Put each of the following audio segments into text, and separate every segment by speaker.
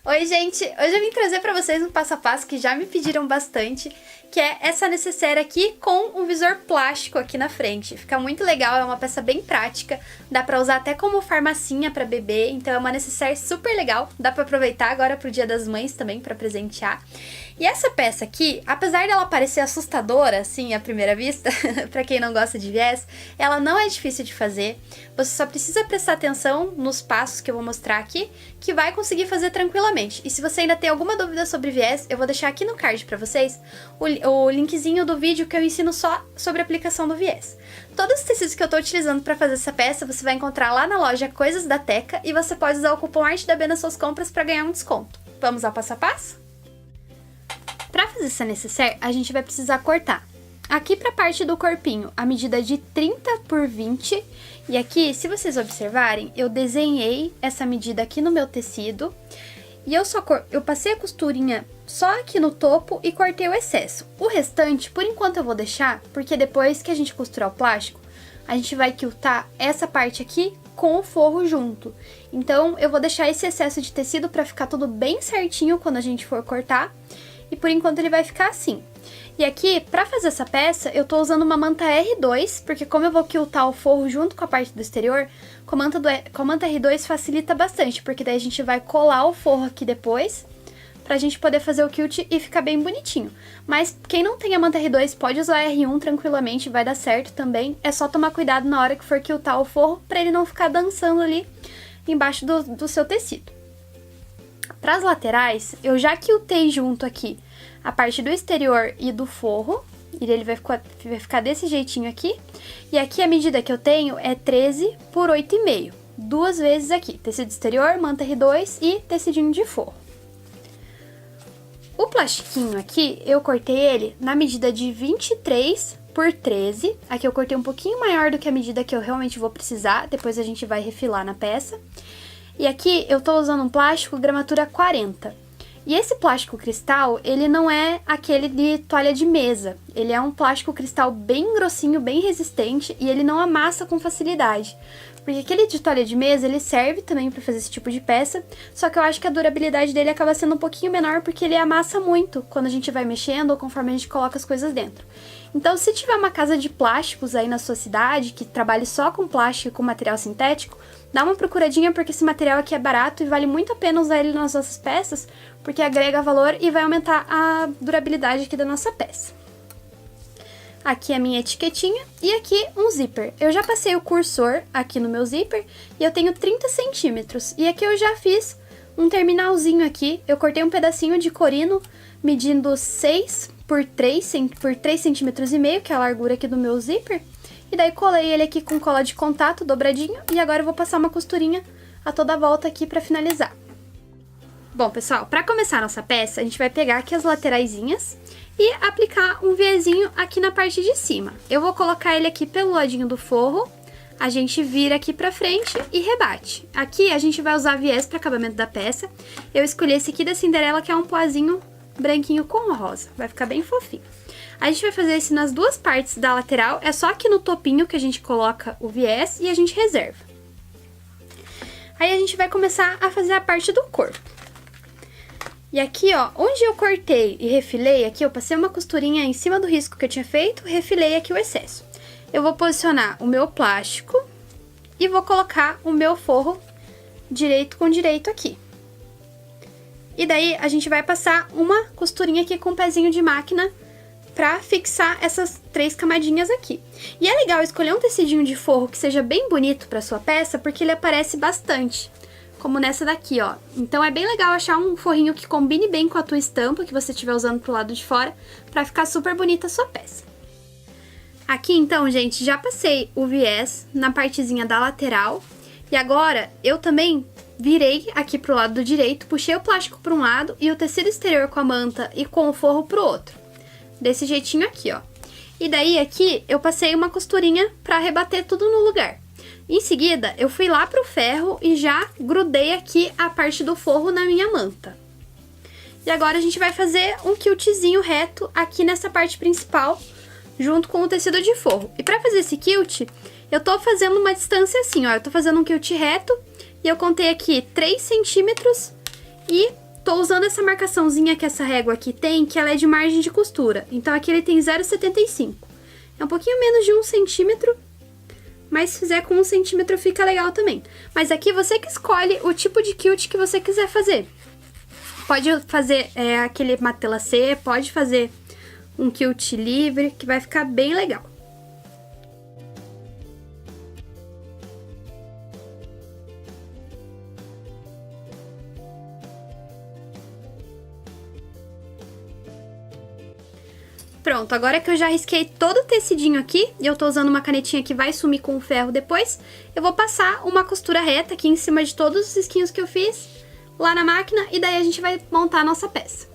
Speaker 1: Oi, gente! Hoje eu vim trazer pra vocês um passo a passo que já me pediram bastante, que é essa necessaire aqui com um visor plástico aqui na frente. Fica muito legal, é uma peça bem prática, dá pra usar até como farmacinha pra bebê, então é uma necessaire super legal, dá pra aproveitar agora pro Dia das Mães também pra presentear. E essa peça aqui, apesar dela parecer assustadora, assim, à primeira vista, pra quem não gosta de viés, ela não é difícil de fazer. Você só precisa prestar atenção nos passos que eu vou mostrar aqui, que vai conseguir fazer tranquilamente. E se você ainda tem alguma dúvida sobre viés, eu vou deixar aqui no card pra vocês o linkzinho do vídeo que eu ensino só sobre a aplicação do viés. Todos os tecidos que eu tô utilizando pra fazer essa peça, você vai encontrar lá na loja Coisas da Teca, e você pode usar o cupom ARTEDAB nas suas compras pra ganhar um desconto. Vamos ao passo a passo? Para fazer essa necessaire, a gente vai precisar cortar aqui para a parte do corpinho a medida de 30 por 20, e aqui, se vocês observarem, eu desenhei essa medida aqui no meu tecido, e eu passei a costurinha só aqui no topo e cortei o excesso. O restante, por enquanto eu vou deixar, porque depois que a gente costurar o plástico, a gente vai quiltar essa parte aqui com o forro junto. Então, eu vou deixar esse excesso de tecido para ficar tudo bem certinho quando a gente for cortar. E por enquanto ele vai ficar assim. E aqui, pra fazer essa peça, eu tô usando uma manta R2, porque como eu vou quiltar o forro junto com a parte do exterior, com a manta R2 facilita bastante, porque daí a gente vai colar o forro aqui depois, pra gente poder fazer o quilt e ficar bem bonitinho. Mas quem não tem a manta R2 pode usar a R1 tranquilamente, vai dar certo também. É só tomar cuidado na hora que for quiltar o forro, pra ele não ficar dançando ali embaixo do seu tecido. Para as laterais, eu já quiltei junto aqui a parte do exterior e do forro, e ele vai ficar desse jeitinho aqui. E aqui a medida que eu tenho é 13 por 8,5, duas vezes aqui, tecido exterior, manta R2 e tecidinho de forro. O plastiquinho aqui, eu cortei ele na medida de 23 por 13, aqui eu cortei um pouquinho maior do que a medida que eu realmente vou precisar, depois a gente vai refilar na peça. E aqui eu tô usando um plástico gramatura 40. E esse plástico cristal, ele não é aquele de toalha de mesa. Ele é um plástico cristal bem grossinho, bem resistente, e ele não amassa com facilidade. Porque aquele de toalha de mesa, ele serve também para fazer esse tipo de peça, só que eu acho que a durabilidade dele acaba sendo um pouquinho menor, porque ele amassa muito quando a gente vai mexendo ou conforme a gente coloca as coisas dentro. Então, se tiver uma casa de plásticos aí na sua cidade, que trabalhe só com plástico e com material sintético, dá uma procuradinha, porque esse material aqui é barato e vale muito a pena usar ele nas nossas peças, porque agrega valor e vai aumentar a durabilidade aqui da nossa peça. Aqui a minha etiquetinha e aqui um zíper. Eu já passei o cursor aqui no meu zíper e eu tenho 30 centímetros. E aqui eu já fiz um terminalzinho aqui, eu cortei um pedacinho de corino medindo 6 por 3,5 centímetros, que é a largura aqui do meu zíper. E daí colei ele aqui com cola de contato dobradinho e agora eu vou passar uma costurinha a toda a volta aqui pra finalizar. Bom, pessoal, pra começar a nossa peça, a gente vai pegar aqui as lateraisinhas e aplicar um viezinho aqui na parte de cima. Eu vou colocar ele aqui pelo ladinho do forro, a gente vira aqui pra frente e rebate. Aqui a gente vai usar viés para acabamento da peça. Eu escolhi esse aqui da Cinderela, que é um poazinho branquinho com rosa, vai ficar bem fofinho. A gente vai fazer isso nas duas partes da lateral, é só aqui no topinho que a gente coloca o viés e a gente reserva. Aí a gente vai começar a fazer a parte do corpo. E aqui, ó, onde eu cortei e refilei, aqui eu passei uma costurinha em cima do risco que eu tinha feito, refilei aqui o excesso. Eu vou posicionar o meu plástico e vou colocar o meu forro direito com direito aqui. E daí a gente vai passar uma costurinha aqui com um pezinho de máquina pra fixar essas 3 camadinhas aqui. E é legal escolher um tecidinho de forro que seja bem bonito pra sua peça, porque ele aparece bastante, como nessa daqui, ó. Então é bem legal achar um forrinho que combine bem com a tua estampa que você estiver usando pro lado de fora, pra ficar super bonita a sua peça. Aqui então, gente, já passei o viés na partezinha da lateral, e agora eu também virei aqui pro lado do direito, puxei o plástico para um lado e o tecido exterior com a manta e com o forro pro outro. Desse jeitinho aqui, ó. E daí aqui eu passei uma costurinha pra rebater tudo no lugar. Em seguida, eu fui lá pro ferro e já grudei aqui a parte do forro na minha manta. E agora a gente vai fazer um quiltzinho reto aqui nessa parte principal, junto com o tecido de forro. E pra fazer esse quilt, eu tô fazendo uma distância assim, ó. Eu tô fazendo um quilt reto e eu contei aqui 3 centímetros e tô usando essa marcaçãozinha que essa régua aqui tem, que ela é de margem de costura. Então aqui ele tem 0,75. É um pouquinho menos de 1 centímetro, mas se fizer com 1 centímetro fica legal também. Mas aqui você que escolhe o tipo de quilt que você quiser fazer. Pode fazer aquele matelacê, pode fazer um quilt livre, que vai ficar bem legal. Pronto, agora que eu já risquei todo o tecidinho aqui, e eu tô usando uma canetinha que vai sumir com o ferro depois, eu vou passar uma costura reta aqui em cima de todos os risquinhos que eu fiz lá na máquina, e daí a gente vai montar a nossa peça.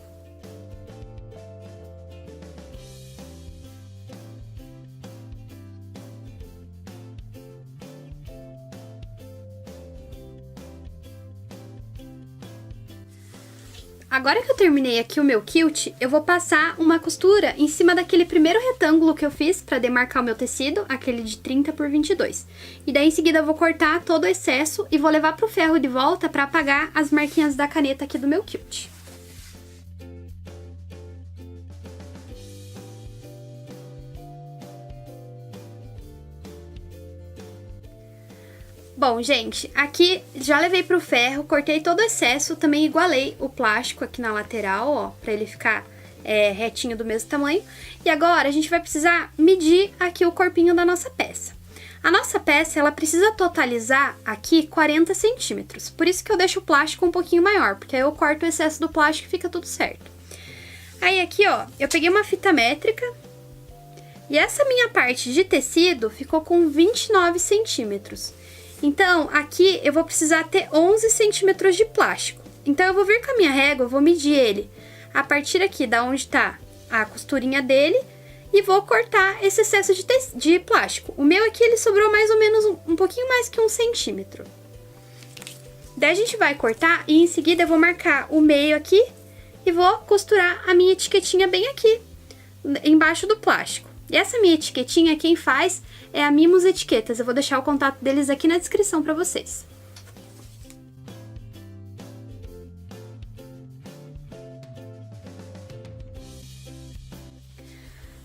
Speaker 1: Agora que eu terminei aqui o meu quilt, eu vou passar uma costura em cima daquele primeiro retângulo que eu fiz para demarcar o meu tecido, aquele de 30 por 22. E daí em seguida eu vou cortar todo o excesso e vou levar pro ferro de volta para apagar as marquinhas da caneta aqui do meu quilt. Bom, gente, aqui já levei pro ferro, cortei todo o excesso, também igualei o plástico aqui na lateral, ó, pra ele ficar retinho do mesmo tamanho. E agora a gente vai precisar medir aqui o corpinho da nossa peça. A nossa peça, ela precisa totalizar aqui 40 centímetros, por isso que eu deixo o plástico um pouquinho maior, porque aí eu corto o excesso do plástico e fica tudo certo. Aí aqui, ó, eu peguei uma fita métrica e essa minha parte de tecido ficou com 29 centímetros. Então, aqui eu vou precisar ter 11 centímetros de plástico. Então, eu vou vir com a minha régua, eu vou medir ele a partir aqui da onde tá a costurinha dele e vou cortar esse excesso de plástico. O meu aqui, ele sobrou mais ou menos um pouquinho mais que 1 centímetro. Daí a gente vai cortar e em seguida eu vou marcar o meio aqui e vou costurar a minha etiquetinha bem aqui, embaixo do plástico. E essa minha etiquetinha, quem faz é a Mimos Etiquetas. Eu vou deixar o contato deles aqui na descrição para vocês.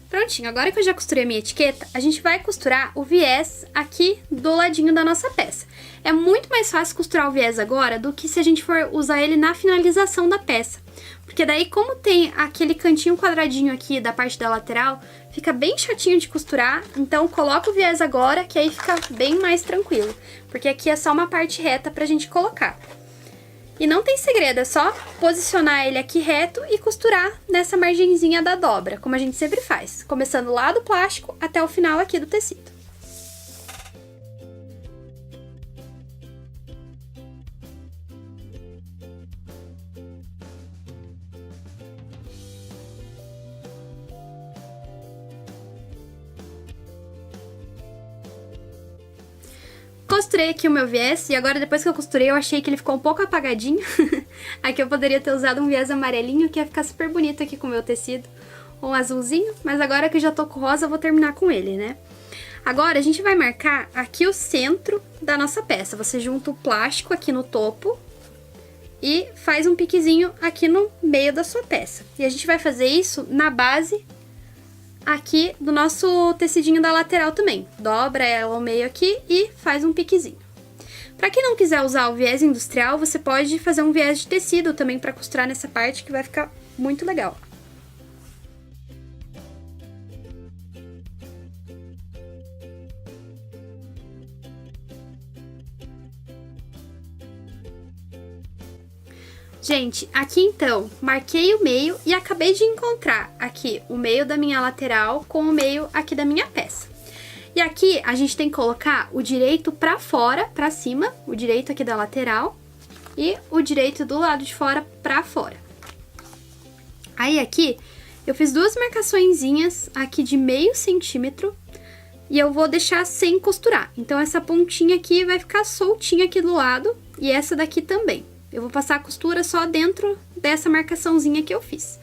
Speaker 1: Prontinho, agora que eu já costurei a minha etiqueta, a gente vai costurar o viés aqui do ladinho da nossa peça. É muito mais fácil costurar o viés agora do que se a gente for usar ele na finalização da peça. Porque daí, como tem aquele cantinho quadradinho aqui da parte da lateral, fica bem chatinho de costurar, então coloca o viés agora, que aí fica bem mais tranquilo. Porque aqui é só uma parte reta pra gente colocar. E não tem segredo, é só posicionar ele aqui reto e costurar nessa margenzinha da dobra, como a gente sempre faz, começando lá do plástico até o final aqui do tecido. Costurei aqui o meu viés e agora depois que eu costurei eu achei que ele ficou um pouco apagadinho. Aqui eu poderia ter usado um viés amarelinho que ia ficar super bonito aqui com o meu tecido. Ou um azulzinho, mas agora que eu já tô com rosa eu vou terminar com ele, né? Agora a gente vai marcar aqui o centro da nossa peça. Você junta o plástico aqui no topo e faz um piquezinho aqui no meio da sua peça. E a gente vai fazer isso na base aqui do nosso tecidinho da lateral também. Dobra ela ao meio aqui e faz um piquezinho. Pra quem não quiser usar o viés industrial, você pode fazer um viés de tecido também pra costurar nessa parte, que vai ficar muito legal. Gente, aqui então, marquei o meio e acabei de encontrar aqui o meio da minha lateral com o meio aqui da minha peça. E aqui a gente tem que colocar o direito pra fora, pra cima, o direito aqui da lateral e o direito do lado de fora pra fora. Aí aqui eu fiz duas marcaçõezinhas aqui de meio centímetro e eu vou deixar sem costurar. Então essa pontinha aqui vai ficar soltinha aqui do lado e essa daqui também. Eu vou passar a costura só dentro dessa marcaçãozinha que eu fiz.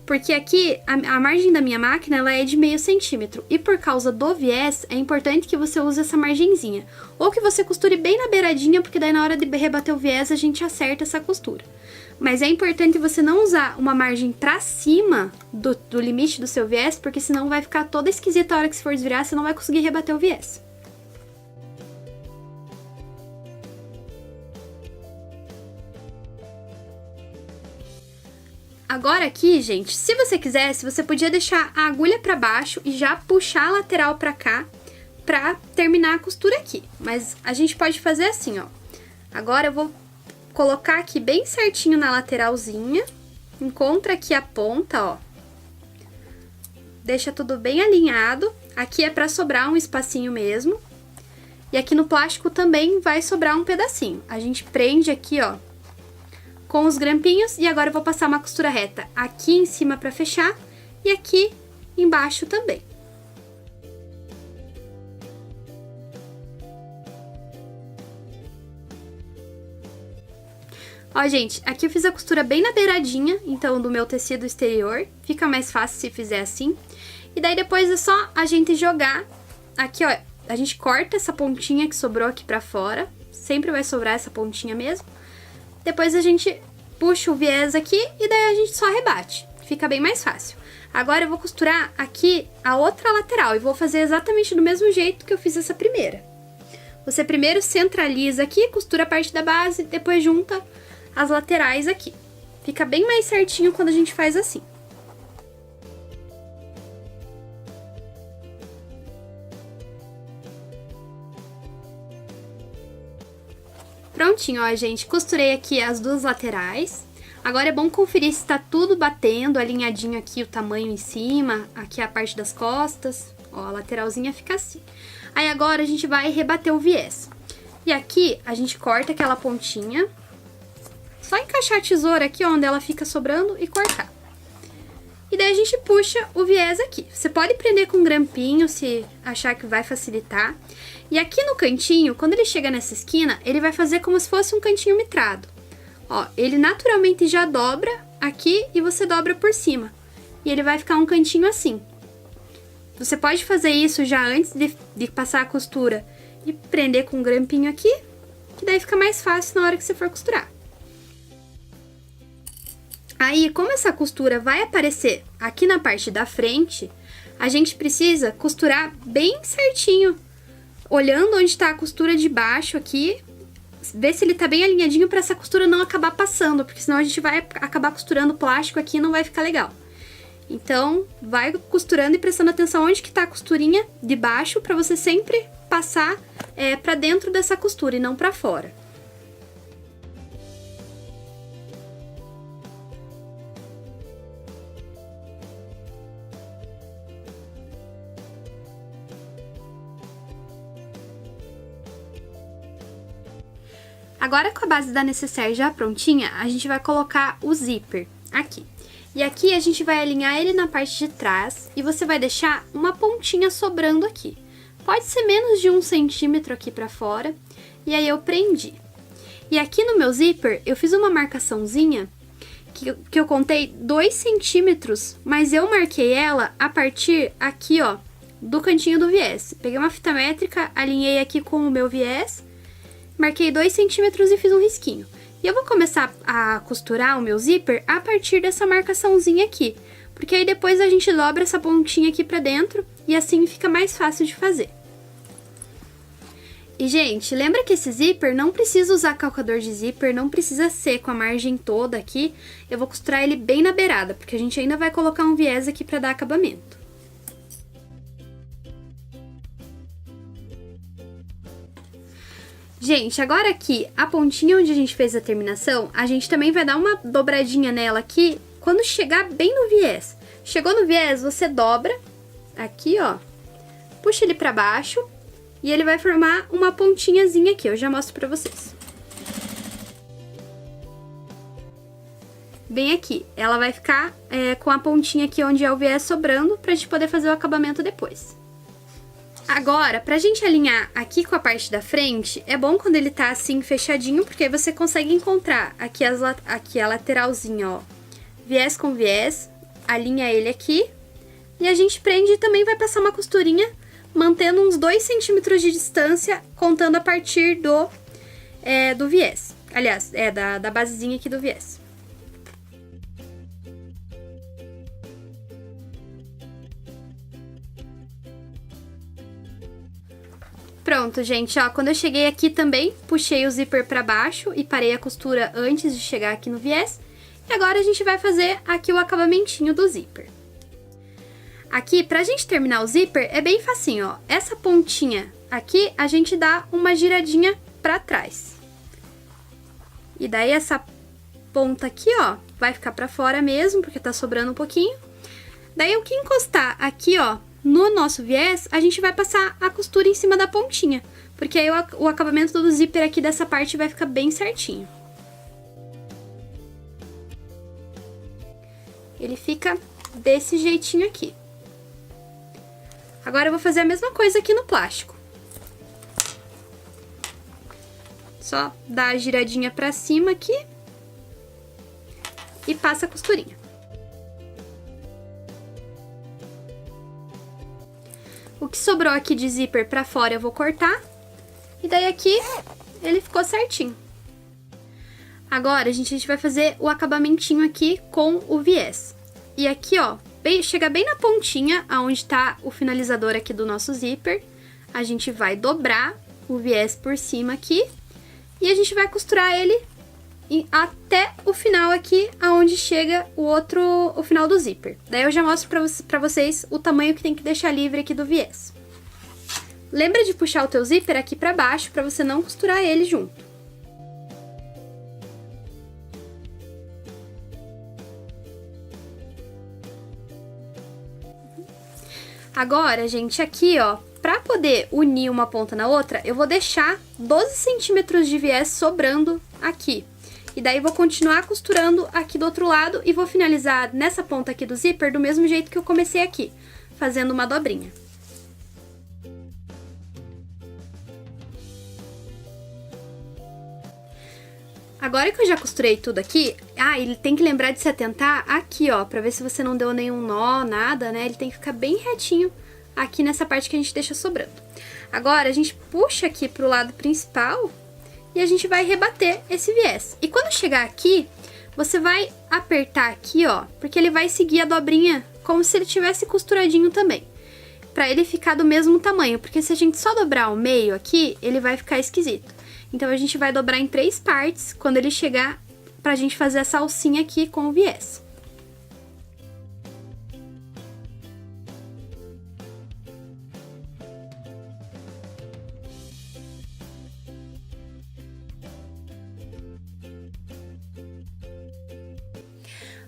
Speaker 1: Porque aqui, a margem da minha máquina, ela é de meio centímetro. E por causa do viés, é importante que você use essa margenzinha. Ou que você costure bem na beiradinha, porque daí na hora de rebater o viés, a gente acerta essa costura. Mas é importante você não usar uma margem pra cima do limite do seu viés, porque senão vai ficar toda esquisita a hora que você for desvirar, você não vai conseguir rebater o viés. Agora aqui, gente, se você quisesse, você podia deixar a agulha pra baixo e já puxar a lateral pra cá pra terminar a costura aqui. Mas a gente pode fazer assim, ó. Agora eu vou colocar aqui bem certinho na lateralzinha, encontra aqui a ponta, ó. Deixa tudo bem alinhado. Aqui é pra sobrar um espacinho mesmo. E aqui no plástico também vai sobrar um pedacinho. A gente prende aqui, ó, com os grampinhos, e agora eu vou passar uma costura reta aqui em cima pra fechar e aqui embaixo também. Ó, gente, aqui eu fiz a costura bem na beiradinha, então, do meu tecido exterior. Fica mais fácil se fizer assim. E daí depois é só a gente jogar aqui, ó. A gente corta essa pontinha que sobrou aqui pra fora. Sempre vai sobrar essa pontinha mesmo. Depois a gente puxa o viés aqui e daí a gente só rebate. Fica bem mais fácil. Agora eu vou costurar aqui a outra lateral e vou fazer exatamente do mesmo jeito que eu fiz essa primeira. Você primeiro centraliza aqui, costura a parte da base, depois junta as laterais aqui. Fica bem mais certinho quando a gente faz assim. Prontinho, ó, gente, costurei aqui as duas laterais. Agora é bom conferir se tá tudo batendo, alinhadinho aqui o tamanho em cima, aqui a parte das costas. Ó, a lateralzinha fica assim. Aí agora a gente vai rebater o viés. E aqui a gente corta aquela pontinha. Só encaixar a tesoura aqui onde ela fica sobrando e cortar. E daí a gente puxa o viés aqui. Você pode prender com um grampinho se achar que vai facilitar. E aqui no cantinho, quando ele chega nessa esquina, ele vai fazer como se fosse um cantinho mitrado. Ó, ele naturalmente já dobra aqui e você dobra por cima. E ele vai ficar um cantinho assim. Você pode fazer isso já antes de passar a costura e prender com um grampinho aqui, que daí fica mais fácil na hora que você for costurar. Aí, como essa costura vai aparecer aqui na parte da frente, a gente precisa costurar bem certinho, olhando onde tá a costura de baixo aqui, ver se ele tá bem alinhadinho para essa costura não acabar passando, porque senão a gente vai acabar costurando plástico aqui e não vai ficar legal. Então, vai costurando e prestando atenção onde que tá a costurinha de baixo, para você sempre passar para dentro dessa costura e não para fora. Agora, com a base da necessaire já prontinha, a gente vai colocar o zíper aqui. E aqui a gente vai alinhar ele na parte de trás e você vai deixar uma pontinha sobrando aqui. Pode ser menos de 1 centímetro aqui pra fora, e aí eu prendi. E aqui no meu zíper, eu fiz uma marcaçãozinha que eu contei 2 centímetros, mas eu marquei ela a partir aqui, ó, do cantinho do viés. Peguei uma fita métrica, alinhei aqui com o meu viés, marquei 2 centímetros e fiz um risquinho. E eu vou começar a costurar o meu zíper a partir dessa marcaçãozinha aqui, porque aí depois a gente dobra essa pontinha aqui pra dentro e assim fica mais fácil de fazer. E, gente, lembra que esse zíper não precisa usar calcador de zíper, não precisa ser com a margem toda aqui. Eu vou costurar ele bem na beirada, porque a gente ainda vai colocar um viés aqui pra dar acabamento. Gente, agora aqui, a pontinha onde a gente fez a terminação, a gente também vai dar uma dobradinha nela aqui, quando chegar bem no viés. Chegou no viés, você dobra, aqui, ó, puxa ele pra baixo, e ele vai formar uma pontinhazinha aqui, eu já mostro pra vocês. Bem aqui, ela vai ficar com a pontinha aqui onde é o viés sobrando, pra gente poder fazer o acabamento depois. Agora, pra gente alinhar aqui com a parte da frente, é bom quando ele tá assim fechadinho, porque aí você consegue encontrar aqui, aqui a lateralzinha, ó, viés com viés, alinha ele aqui, e a gente prende e também vai passar uma costurinha, mantendo uns 2 centímetros de distância, contando a partir do viés. Aliás, da basezinha aqui do viés. Pronto, gente, ó, quando eu cheguei aqui também, puxei o zíper pra baixo e parei a costura antes de chegar aqui no viés. E agora a gente vai fazer aqui o acabamentinho do zíper. Aqui, pra gente terminar o zíper, é bem facinho, ó. Essa pontinha aqui, a gente dá uma giradinha pra trás. E daí essa ponta aqui, ó, vai ficar pra fora mesmo, porque tá sobrando um pouquinho. Daí, o que encostar aqui, ó, no nosso viés, a gente vai passar a costura em cima da pontinha, porque aí o acabamento do zíper aqui dessa parte vai ficar bem certinho. Ele fica desse jeitinho aqui. Agora eu vou fazer a mesma coisa aqui no plástico. Só dá a giradinha pra cima aqui e passa a costurinha. O que sobrou aqui de zíper pra fora eu vou cortar. E daí aqui ele ficou certinho. Agora, gente, a gente vai fazer o acabamentinho aqui com o viés. E aqui, ó, chega bem na pontinha, aonde tá o finalizador aqui do nosso zíper. A gente vai dobrar o viés por cima aqui. E a gente vai costurar ele até o final aqui, aonde chega o final do zíper. Daí eu já mostro pra vocês o tamanho que tem que deixar livre aqui do viés. Lembra de puxar o teu zíper aqui pra baixo, pra você não costurar ele junto. Agora, gente, aqui, ó, pra poder unir uma ponta na outra, eu vou deixar 12 centímetros de viés sobrando aqui. E daí vou continuar costurando aqui do outro lado e vou finalizar nessa ponta aqui do zíper do mesmo jeito que eu comecei aqui, fazendo uma dobrinha. Agora que eu já costurei tudo aqui, ele tem que lembrar de se atentar aqui, ó, pra ver se você não deu nenhum nó, nada, né? Ele tem que ficar bem retinho aqui nessa parte que a gente deixa sobrando. Agora, a gente puxa aqui pro lado principal e a gente vai rebater esse viés. E quando chegar aqui, você vai apertar aqui, ó, porque ele vai seguir a dobrinha como se ele tivesse costuradinho também, pra ele ficar do mesmo tamanho, porque se a gente só dobrar o meio aqui, ele vai ficar esquisito. Então, a gente vai dobrar em 3 partes quando ele chegar pra gente fazer essa alcinha aqui com o viés.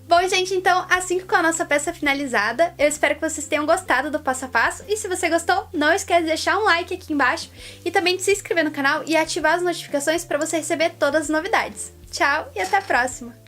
Speaker 1: Bom, gente, então, assim ficou a nossa peça finalizada. Eu espero que vocês tenham gostado do passo a passo. E se você gostou, não esquece de deixar um like aqui embaixo e também de se inscrever no canal e ativar as notificações para você receber todas as novidades. Tchau e até a próxima!